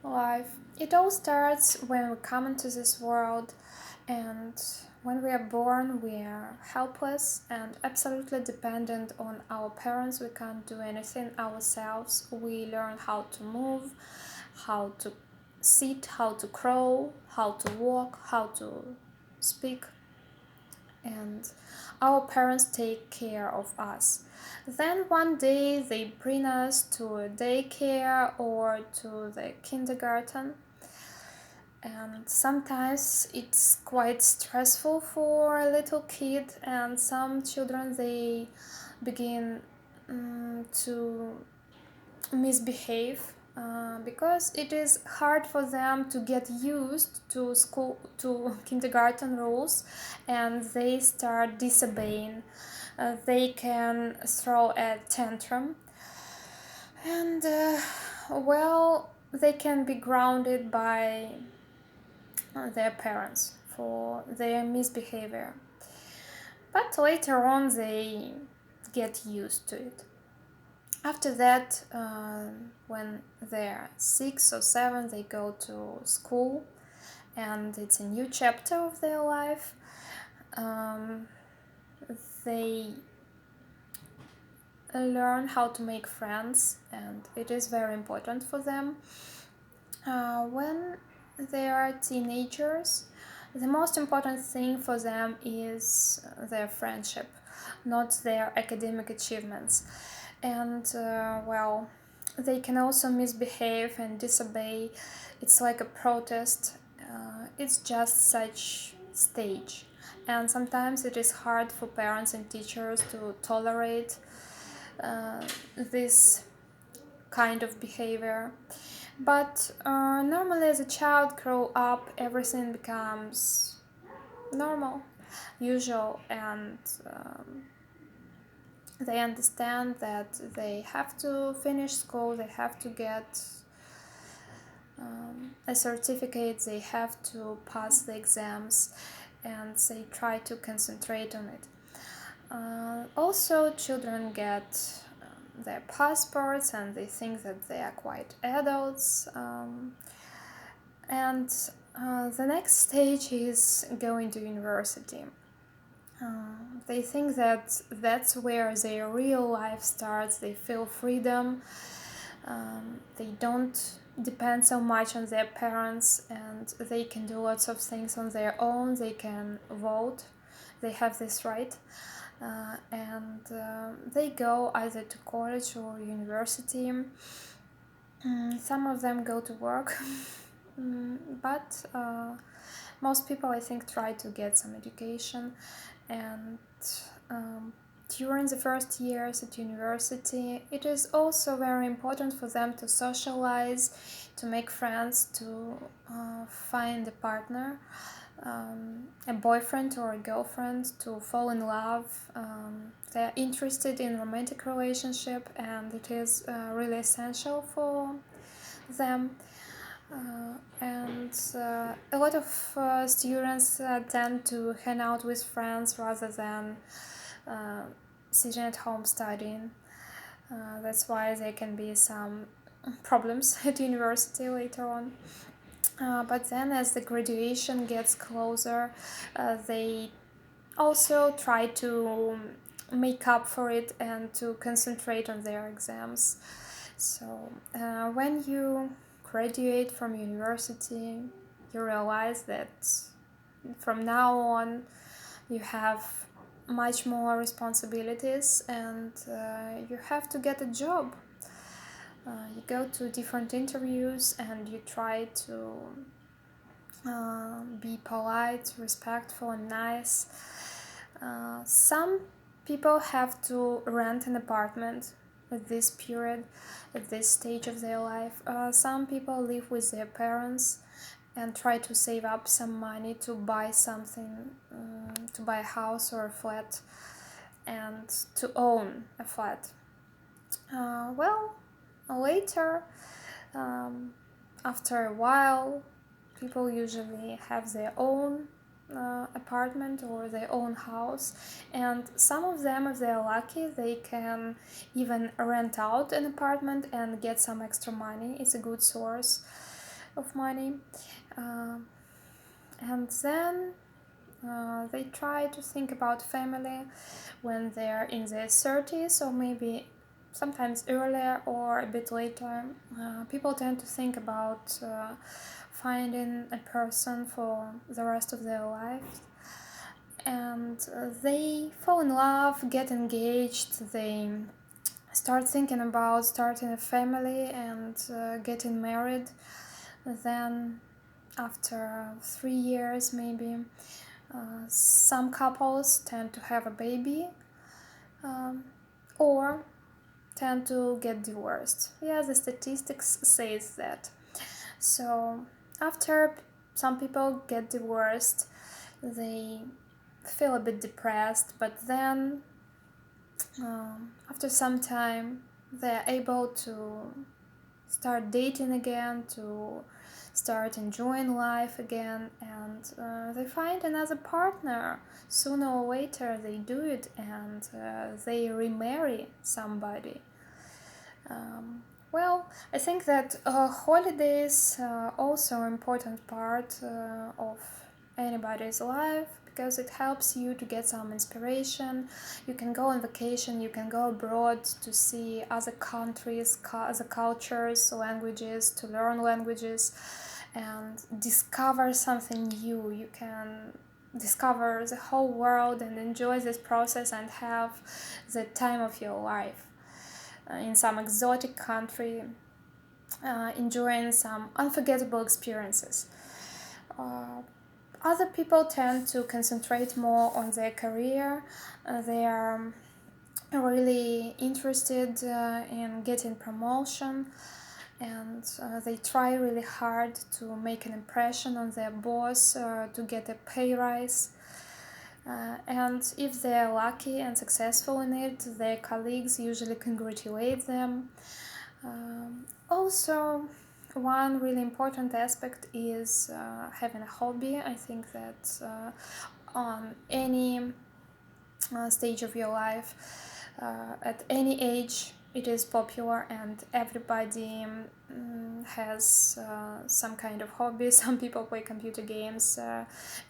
life. It all starts when we come into this world, and when we are born, we are helpless and absolutely dependent on our parents. We can't do anything ourselves. We learn how to move, how to sit, how to crawl, how to walk, how to speak, and our parents take care of us. Then one day they bring us to a daycare or to the kindergarten, and sometimes it's quite stressful for a little kid, and some children they begin to misbehave because it is hard for them to get used to school to kindergarten rules, and they start disobeying. They can throw a tantrum, and well, they can be grounded by their parents for their misbehavior, but later on they get used to it. After that, when they're 6 or 7, they go to school, and it's a new chapter of their life. Um, they learn how to make friends, and it is very important for them. When they are teenagers, the most important thing for them is their friendship, not their academic achievements. And well, they can also misbehave and disobey. It's like a protest. It's just such stage, and sometimes it is hard for parents and teachers to tolerate this kind of behavior. But normally, as a child grow up, everything becomes normal, usual, and they understand that they have to finish school, they have to get a certificate, they have to pass the exams, and they try to concentrate on it. Also, children get their passports, and they think that they are quite adults. And the next stage is going to university. They think that that's where their real life starts. They feel freedom. They don't depend so much on their parents, and they can do lots of things on their own. They can vote. They have this right. And they go either to college or university. Some of them go to work, but most people, I think, try to get some education. And um, during the first years at university, it is also very important for them to socialize, to make friends, to find a partner, a boyfriend or a girlfriend, to fall in love. They're interested in romantic relationship, and it is really essential for them. And a lot of students tend to hang out with friends rather than uh, sitting at home studying. That's why there can be some problems at university later on. But then, as the graduation gets closer, they also try to make up for it and to concentrate on their exams. So, when you graduate from university, you realize that from now on you have much more responsibilities, and you have to get a job. You go to different interviews, and you try to be polite, respectful, and nice. Some people have to rent an apartment at this period, at this stage of their life. Some people live with their parents and try to save up some money to buy something, to buy a house or a flat, and to own a flat. Well, later, um, after a while, people usually have their own apartment or their own house, and some of them, if they're lucky, they can even rent out an apartment and get some extra money. It's a good source. of money. Uh, and then they try to think about family when they're in their 30s, or maybe sometimes earlier or a bit later. People tend to think about finding a person for the rest of their life, and they fall in love, get engaged, they start thinking about starting a family and getting married. Then after 3 years maybe, some couples tend to have a baby, um, or tend to get divorced. Yeah, the statistics says that. So after some people get divorced, they feel a bit depressed, but then after some time they're able to start dating again, to start enjoying life again, and they find another partner. Sooner or later they do it, and they remarry somebody. Well, I think that holidays are also an important part of anybody's life, because it helps you to get some inspiration. You can go on vacation, you can go abroad to see other countries, other cultures, languages, to learn languages and discover something new. You can discover the whole world and enjoy this process and have the time of your life in some exotic country, enjoying some unforgettable experiences. Uh, Other people tend to concentrate more on their career. They are really interested in getting promotion, and they try really hard to make an impression on their boss, to get a pay rise. And if they're lucky and successful in it, their colleagues usually congratulate them. Also, one really important aspect is having a hobby. I think that on any stage of your life, at any age, it is popular, and everybody has some kind of hobby. Some people play computer games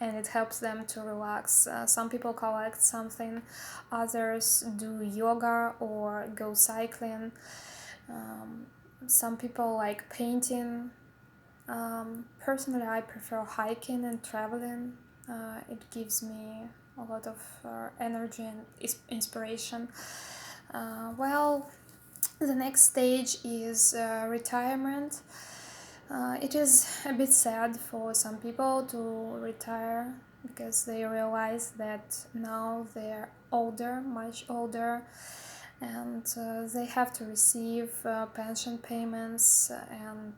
and it helps them to relax. Some people collect something, others do yoga or go cycling. Um, some people like painting. Personally, I prefer hiking and traveling. It gives me a lot of energy and inspiration. Well, the next stage is retirement. It is a bit sad for some people to retire, because they realize that now they're older, much older, and they have to receive pension payments, and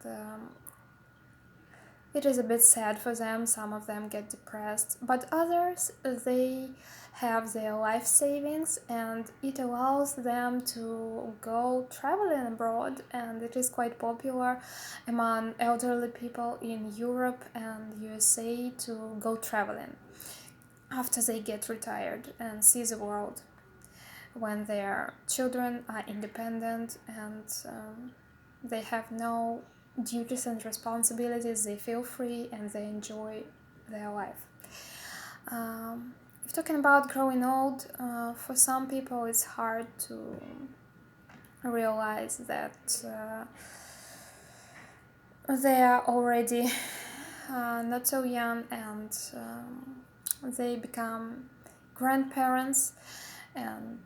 it is a bit sad for them. Some of them get depressed, but others, they have their life savings, and it allows them to go traveling abroad, and it is quite popular among elderly people in Europe and USA to go traveling after they get retired and see the world, when their children are independent and they have no duties and responsibilities. They feel free and they enjoy their life. If talking about growing old, for some people it's hard to realize that they are already not so young, and they become grandparents, and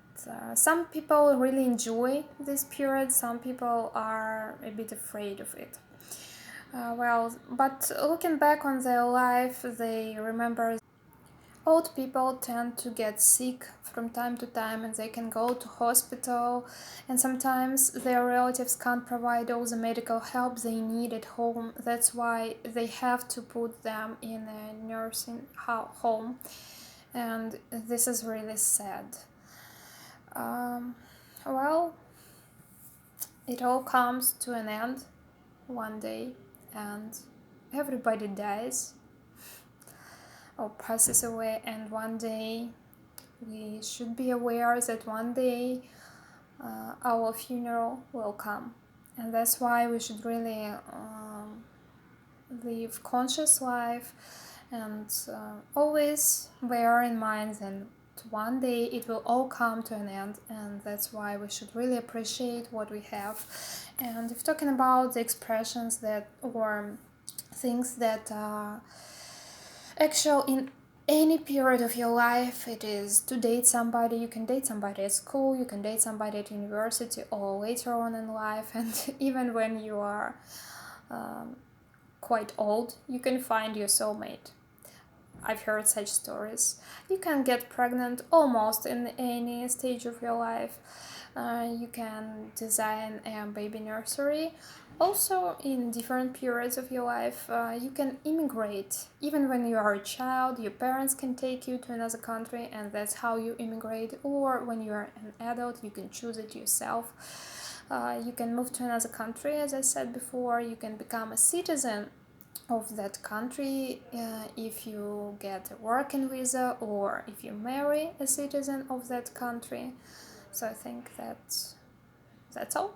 some people really enjoy this period, some people are a bit afraid of it. But looking back on their life, they remember old people tend to get sick from time to time, and they can go to hospital, and sometimes their relatives can't provide all the medical help they need at home. That's why they have to put them in a nursing home, and this is really sad. Um, well, it all comes to an end one day, and everybody dies or passes away, and one day we should be aware that one day our funeral will come, and that's why we should really live conscious life, and always bear in mind that one day it will all come to an end, and that's why we should really appreciate what we have. And if talking about the expressions that or things that are actual in any period of your life, it is to date somebody. You can date somebody at school, you can date somebody at university, or later on in life, and even when you are quite old, you can find your soulmate. I've heard such stories. You can get pregnant almost in any stage of your life. You can design a baby nursery. Also, in different periods of your life, you can immigrate. Even when you are a child, your parents can take you to another country, and that's how you immigrate. Or when you are an adult, you can choose it yourself. You can move to another country, as I said before. You can become a citizen of that country if you get a working visa or if you marry a citizen of that country. So I think that's all.